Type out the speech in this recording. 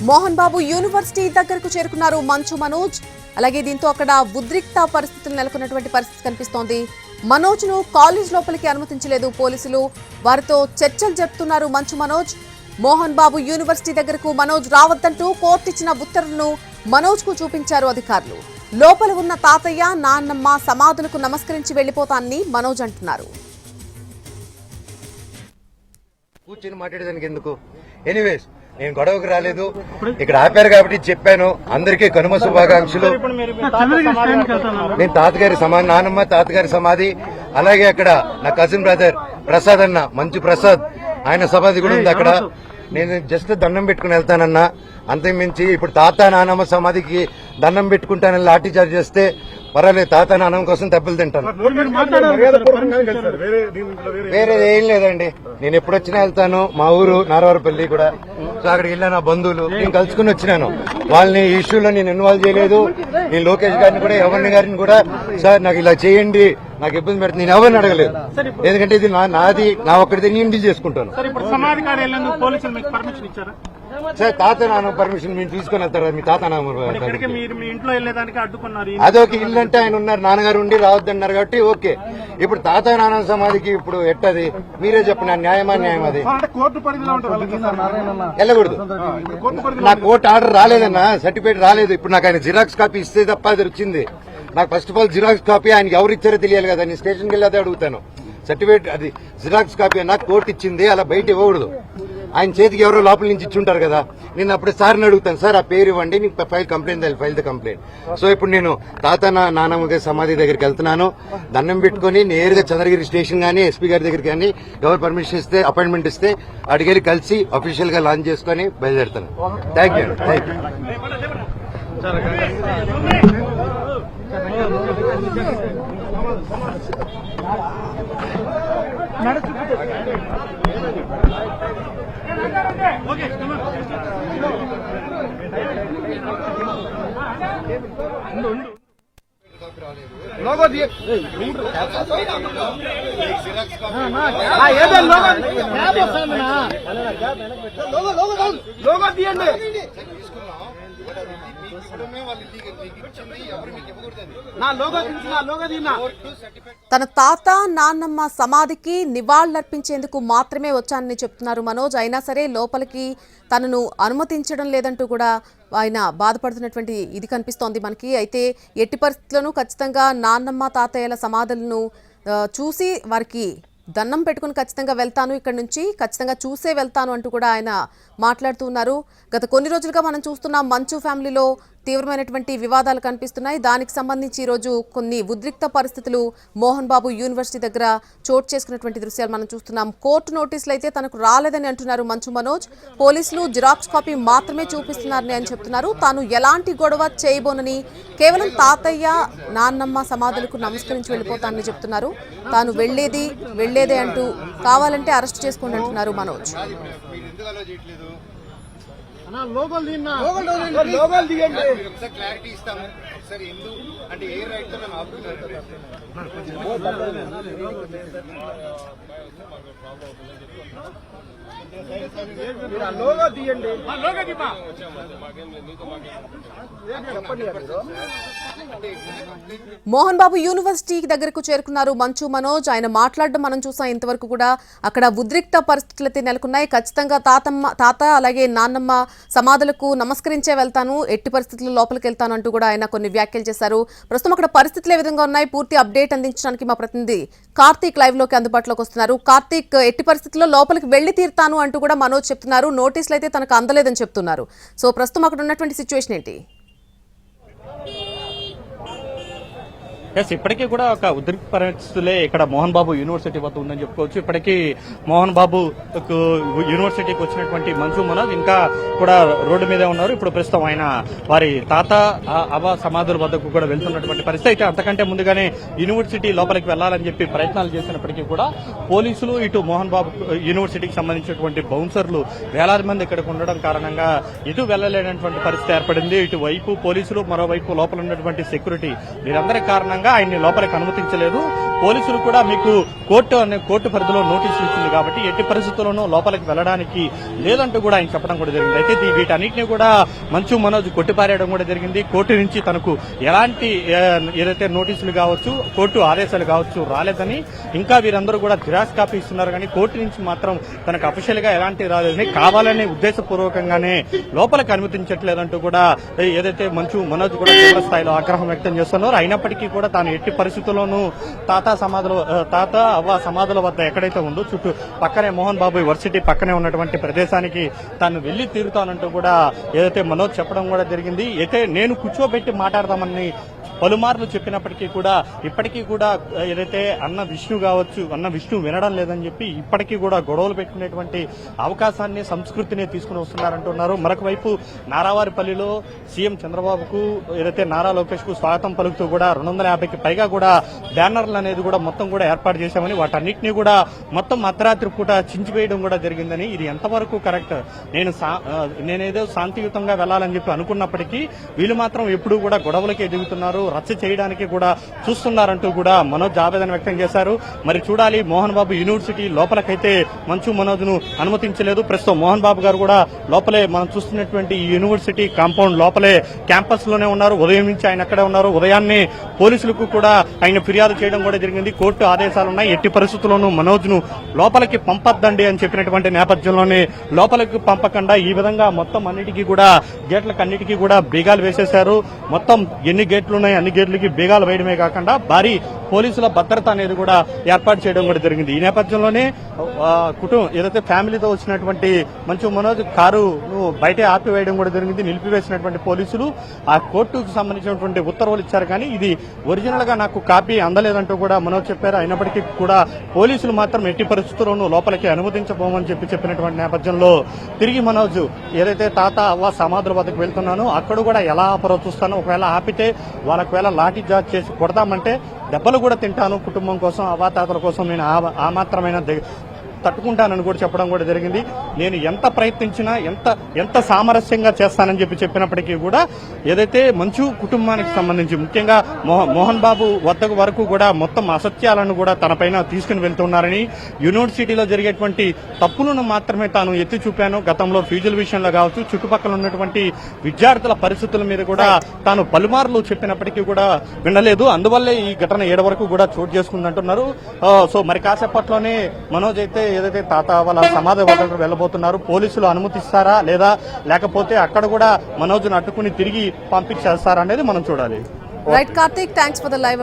Mohan Babu university దగ్గరకు చేరుకున్నారు మంచు మనోజ్. అలాగే దీంతో అక్కడ ఉద్రిక్త పరిస్థితులు నెలకొన్నటువంటి పరిస్థితి కనిపిస్తోంది. మనోజ్ ను కాలేజ్ లోపలికి అనుమతించలేదు పోలీసులు. వారితో చర్చలు జరుపుతున్నారు మంచు మనోజ్. మోహన్ బాబు యూనివర్సిటీ దగ్గరకు మనోజ్ రావద్దంటూ కోర్టు ఇచ్చిన ఉత్తర్వులను మనోజ్ కు చూపించారు అధికారులు. లోపల ఉన్న తాతయ్య నాన్నమ్మ సమాధులకు నమస్కరించి వెళ్లిపోతానని మనోజ్ అంటున్నారు. కూర్చొని మాట్లాడేదానికి ఎందుకు? ఎనీవేస్ నేను గొడవకు రాలేదు, ఇక్కడ ఆపారు కాబట్టి చెప్పాను. అందరికీ కనుమ శుభాకాంక్షలు. నేను తాతగారి సమాధి, నానమ్మ తాతగారి సమాధి, అలాగే అక్కడ నా కజిన్ బ్రదర్ ప్రసాద్ అన్న, మంచు ప్రసాద్, ఆయన సమాధి కూడా ఉంది అక్కడ. నేను జస్ట్ దండం పెట్టుకుని వెళ్తానన్నా, అంతకుమించి ఇప్పుడు తాత నానమ్మ సమాధికి దండం పెట్టుకుంటానని లాఠీ చార్జ్ చేస్తే పర్వాలేదు, తాత నానమ్మ కోసం దెబ్బలు తింటాను. వేరేది ఏం లేదండి. నేను ఎప్పుడొచ్చినా వెళ్తాను. మా ఊరు నారవరపల్లి కూడా, సో అక్కడికి వెళ్ళా. నా బంధువులు నేను కలుసుకుని వచ్చినాను. వాళ్ళని ఈ ఇష్యూలో నేను ఇన్వాల్వ్ చేయలేదు. నేను లోకేష్ గారిని కూడా, ఎవరిని గారిని కూడా, సార్ నాకు ఇలా చేయండి, నాకు ఇబ్బంది పెడుతుంది, నేను ఎవరిని అడగలేదు. ఎందుకంటే ఇది నాది, నా ఒక్కడితే నేను డీల్ చేసుకుంటాను. సార్ తాత నాన్న పర్మిషన్ మీరు తీసుకుని వెళ్తారా? మీ తాత నాన్న అదొక ఇల్లు అంటే ఆయన ఉన్నారు, నాన్నగారు ఉండి రావద్దన్నారు కాబట్టి ఓకే. ఇప్పుడు తాత నాన్న సమాధికి ఇప్పుడు ఎట్టది మీరే చెప్పండి. న్యాయమా న్యాయం అది వెళ్ళకూడదు. నా కోర్టు ఆర్డర్ రాలేదన్నా, సర్టిఫికేట్ రాలేదు. ఇప్పుడు నాకు ఆయన జిరాక్స్ కాపీ ఇస్తే తప్ప అది వచ్చింది. నాకు first of all xerox copy ఆయనకి ఎవరు ఇచ్చారో తెలియాలి కదా. నేను స్టేషన్కి వెళ్ళి అదే అడుగుతాను. సర్టిఫికేట్ అది జిరాక్స్ కాపీ నాకు కోర్టు ఇచ్చింది, అలా బయట ఇవ్వకూడదు. ఆయన చేతికి ఎవరో లోపల నుంచి ఇచ్చుంటారు కదా. నేను అప్పుడు సార్ని అడుగుతాను, సార్ ఆ పేరు ఇవ్వండి, నీకు file complaint, file the complaint. So ఇప్పుడు నేను తాత నానమ్మ సమాధి దగ్గరికి వెళ్తున్నాను. దండం పెట్టుకుని నేరుగా చంద్రగిరి స్టేషన్ గానీ, ఎస్పీ గారి దగ్గరికి కానీ, ఎవరు పర్మిషన్ ఇస్తే, అపాయింట్మెంట్ ఇస్తే అడిగి కలిసి అఫీషియల్ గా లాంచ్ చేసుకుని బయలుదేరుతాను. Thank you. తన తాత నాన్నమ్మ సమాధికి నివాళులర్పించేందుకు మాత్రమే వచ్చానని చెప్తున్నారు మనోజ్. అయినా సరే లోపలికి తనను అనుమతించడం లేదంటూ కూడా ఆయన బాధపడుతున్నటువంటి ఇది కనిపిస్తోంది మనకి. అయితే ఎట్టి పరిస్థితుల్లోనూ ఖచ్చితంగా నాన్నమ్మ తాతయ్యల సమాధులను చూసి వారికి దండం పెట్టుకుని ఖచ్చితంగా వెళ్తాను, ఇక్కడ నుంచి ఖచ్చితంగా చూసే వెళ్తాను అంటూ కూడా ఆయన మాట్లాడుతూ ఉన్నారు. గత కొన్ని రోజులుగా మనం చూస్తున్నాం మంచు ఫ్యామిలీలో తీవ్రమైనటువంటి వివాదాలు కనిపిస్తున్నాయి. దానికి సంబంధించి ఈరోజు కొన్ని ఉద్రిక్త పరిస్థితులు మోహన్ బాబు యూనివర్సిటీ దగ్గర చోటు చేసుకున్నటువంటి దృశ్యాలు మనం చూస్తున్నాం. కోర్టు నోటీసులు అయితే తనకు రాలేదని అంటున్నారు మంచు మనోజ్. పోలీసులు జిరాక్స్ కాపీ మాత్రమే చూపిస్తున్నారని అని చెప్తున్నారు. తాను ఎలాంటి గొడవ చేయబోనని, కేవలం తాతయ్య నాన్నమ్మ సమాధులకు నమస్కరించి వెళ్ళిపోతానని చెప్తున్నారు. తాను వెళ్లేదే అంటూ కావాలంటే అరెస్ట్ చేసుకోండి అంటున్నారు మనోజ్. క్లారిటీ ఇస్తాము ఒకసారి. ఎందుకు అంటే ఏ రైట్ తో నన్ను ఆపుతున్నారు? మోహన్ బాబు యూనివర్సిటీ దగ్గరకు చేరుకున్నారు మంచు మనోజ్. ఆయన మాట్లాడడం మనం చూసాం. ఇంతవరకు కూడా అక్కడ ఉద్రిక్త పరిస్థితులైతే నెలకొన్నాయి. ఖచ్చితంగా తాత అలాగే నాన్నమ్మ సమాధులకు నమస్కరించే వెళ్తాను, ఎట్టి పరిస్థితుల్లో లోపలికి వెళ్తాను అంటూ కూడా ఆయన కొన్ని వ్యాఖ్యలు చేశారు. ప్రస్తుతం అక్కడ పరిస్థితులు ఏ విధంగా ఉన్నాయి, పూర్తి అప్డేట్ అందించడానికి మా ప్రతినిధి కార్తీక్ లైవ్ లోకి అందుబాటులోకి వస్తున్నారు. కార్తీక్, ఎట్టి పరిస్థితుల్లో లోపలికి వెళ్లి తీరుతాను అంటూ కూడా మనోజ్ చెప్తున్నారు. నోటీసులు అయితే తనకు అందలేదని చెప్తున్నారు. సో ప్రస్తుతం అక్కడ ఉన్నటువంటి సిచ్యువేషన్ ఏంటి? ఇప్పటికీ కూడా ఒక ఉద్రిక్త పరిస్థితులే ఇక్కడ మోహన్ బాబు యూనివర్సిటీ వద్ద ఉందని చెప్పుకోవచ్చు. ఇప్పటికీ మోహన్ బాబు యూనివర్సిటీకి వచ్చినటువంటి మంచు మనోజ్ ఇంకా కూడా రోడ్డు మీదే ఉన్నారు. ఇప్పుడు ప్రస్తుతం ఆయన వారి తాత అవ సమాధుల వద్దకు కూడా వెళ్తున్నటువంటి పరిస్థితి. అయితే అంతకంటే ముందుగానే యూనివర్సిటీ లోపలికి వెళ్లాలని చెప్పి ప్రయత్నాలు చేసినప్పటికీ కూడా పోలీసులు, ఇటు మోహన్ బాబు యూనివర్సిటీకి సంబంధించినటువంటి బౌన్సర్లు వేలాది మంది ఇక్కడికి ఉండడం కారణంగా ఇటు వెళ్లలేనటువంటి పరిస్థితి ఏర్పడింది. ఇటు వైపు పోలీసులు, మరోవైపు లోపల ఉన్నటువంటి సెక్యూరిటీ, వీరందరి కారణంగా ఆయన్ని లోపలికి అనుమతించలేదు. పోలీసులు కూడా మీకు కోర్టు పరిధిలో నోటీసులు ఇచ్చింది కాబట్టి ఎట్టి పరిస్థితుల్లోనూ లోపలికి వెళ్ళడానికి లేదంటూ కూడా ఆయన చెప్పడం కూడా జరిగింది. అయితే వీటన్నిటిని కూడా మంచు మనోజ్ కొట్టిపారేయడం కూడా జరిగింది. కోర్టు నుంచి తనకు ఎలాంటి ఏదైతే నోటీసులు కావచ్చు, కోర్టు ఆదేశాలు కావచ్చు రాలేదని, ఇంకా వీరందరూ కూడా జిరాక్స్ కాపీ ఇస్తున్నారు కానీ కోర్టు నుంచి మాత్రం తనకు అఫీషియల్ గా ఎలాంటి రాలేదని, కావాలని ఉద్దేశపూర్వకంగానే లోపలికి అనుమతించట్లేదంటూ కూడా ఏదైతే మంచు మనోజ్ కూడా తీవ్ర స్థాయిలో ఆగ్రహం వ్యక్తం చేస్తున్నారు. అయినప్పటికీ కూడా తాను ఎట్టి పరిస్థితుల్లోనూ తాత అవ్వ సమాధుల వద్ద ఎక్కడైతే ఉందో చుట్టూ పక్కనే మోహన్ బాబు యూనివర్సిటీ పక్కనే ఉన్నటువంటి ప్రదేశానికి తాను వెళ్లి తీరుతానంటూ కూడా ఏదైతే మనోజ్ చెప్పడం కూడా జరిగింది. అయితే నేను కూర్చోబెట్టి మాట్లాడదామని పలుమార్లు చెప్పినప్పటికీ కూడా ఇప్పటికీ కూడా ఏదైతే అన్న విష్ణు వినడం లేదని చెప్పి ఇప్పటికీ కూడా గొడవలు పెట్టుకునేటువంటి అవకాశాన్ని సంస్కృతిని తీసుకుని వస్తున్నారంటున్నారు. మరొక వైపు నారావారిపల్లిలో సీఎం చంద్రబాబుకు ఏదైతే నారా లోకేష్ కు స్వాగతం పలుకుతూ కూడా 250కి పైగా కూడా బ్యానర్లు అనేది కూడా మొత్తం కూడా ఏర్పాటు చేశామని, వాటన్నిటినీ కూడా మొత్తం అర్ధరాత్రి పూట చించివేయడం కూడా జరిగిందని, ఇది ఎంతవరకు కరెక్ట్, నేనేదో శాంతియుతంగా వెళ్లాలని చెప్పి అనుకున్నప్పటికీ వీళ్ళు మాత్రం ఎప్పుడూ కూడా గొడవలకే ఎదుగుతున్నారు, రచ్చ చేయడానికి కూడా చూస్తున్నారంటూ కూడా మనోజ్ ఆవేదన వ్యక్తం చేశారు. మరి చూడాలి, మోహన్ బాబు యూనివర్సిటీ లోపలకైతే మంచు మనోజ్ ను అనుమతించలేదు. ప్రస్తుతం మోహన్ బాబు గారు కూడా లోపలే మనం చూస్తున్నటువంటి ఈ యూనివర్సిటీ కాంపౌండ్ లోపలే క్యాంపస్ లోనే ఉన్నారు. ఉదయం నుంచి ఆయన అక్కడే ఉన్నారు. ఉదయాన్నే పోలీసులకు కూడా ఆయన ఫిర్యాదు చేయడం కూడా జరిగింది. కోర్టు ఆదేశాలున్నాయి, ఎట్టి పరిస్థితుల్లోనూ మనోజ్ ను లోపలికి పంపద్దండి అని చెప్పినటువంటి నేపథ్యంలోనే లోపలికి పంపకుండా ఈ విధంగా మొత్తం అన్నిటికీ కూడా గేట్లకన్నిటికీ కూడా బీగాలు వేసేశారు. మొత్తం ఎన్ని గేట్లు ఉన్నాయి అన్ని గేట్లకి బీగాలు వేయడమే కాకుండా భారీ పోలీసుల భద్రత అనేది కూడా ఏర్పాటు చేయడం కూడా జరిగింది. ఈ నేపథ్యంలోనే కుటుంబం ఏదైతే ఫ్యామిలీతో వచ్చినటువంటి మంచు మనోజ్ కారు బయటే ఆపివేయడం కూడా జరిగింది. నిలిపివేసినటువంటి పోలీసులు ఆ కోర్టుకు సంబంధించినటువంటి ఉత్తర్వులు ఇచ్చారు కానీ ఇది ఒరిజినల్ గా నాకు కాపీ అందలేదంటూ కూడా మనోజ్ చెప్పారు. అయినప్పటికీ కూడా పోలీసులు మాత్రం ఎట్టి పరిస్థితుల్లోనూ లోపలికి అనుమతించబోమని చెప్పినటువంటి నేపథ్యంలో తిరిగి మనోజ్ ఏదైతే తాత అవ్వ సమాధుల వద్దకు వెళ్తున్నానో అక్కడ కూడా ఎలా ఆపరో చూస్తానో, ఒకవేళ ఆపితే వాళ్ళకి లాఠీ చార్జ్ చేసి కొడతామంటే దెబ్బలు కూడా తింటాను, కుటుంబం కోసం అవాతాతల కోసం నేను ఆ మాత్రమైన తట్టుకుంటానని కూడా చెప్పడం కూడా జరిగింది. నేను ఎంత ప్రయత్నించినా ఎంత సామరస్యంగా చేస్తానని చెప్పినప్పటికీ కూడా ఏదైతే మంచు కుటుంబానికి సంబంధించి ముఖ్యంగా మోహన్ బాబు వద్దకు వరకు కూడా మొత్తం అసత్యాలను కూడా తనపైన తీసుకుని వెళ్తున్నారని, యూనివర్సిటీలో జరిగేటువంటి తప్పులను మాత్రమే తాను ఎత్తి చూపాను, గతంలో ఫీజుల విషయంలో కావచ్చు, చుట్టుపక్కల ఉన్నటువంటి విద్యార్థుల పరిస్థితుల మీద కూడా తాను పలుమార్లు చెప్పినప్పటికీ కూడా వినలేదు. అందువల్లే ఈ ఘటన 7 వరకు కూడా చోటు చేసుకుందంటున్నారు. సో మరి కాసేపట్లోనే మనోజ్ అయితే ఏదైతే తాత వాళ్ళ సమాధి వద్దకు వెళ్లబోతున్నారు, పోలీసులు అనుమతిస్తారా లేదా లేకపోతే అక్కడ కూడా మనోజ్ను అడ్డుకుని తిరిగి పంపించేస్తారా అనేది మనం చూడాలి. Right Karthik, thanks for the live.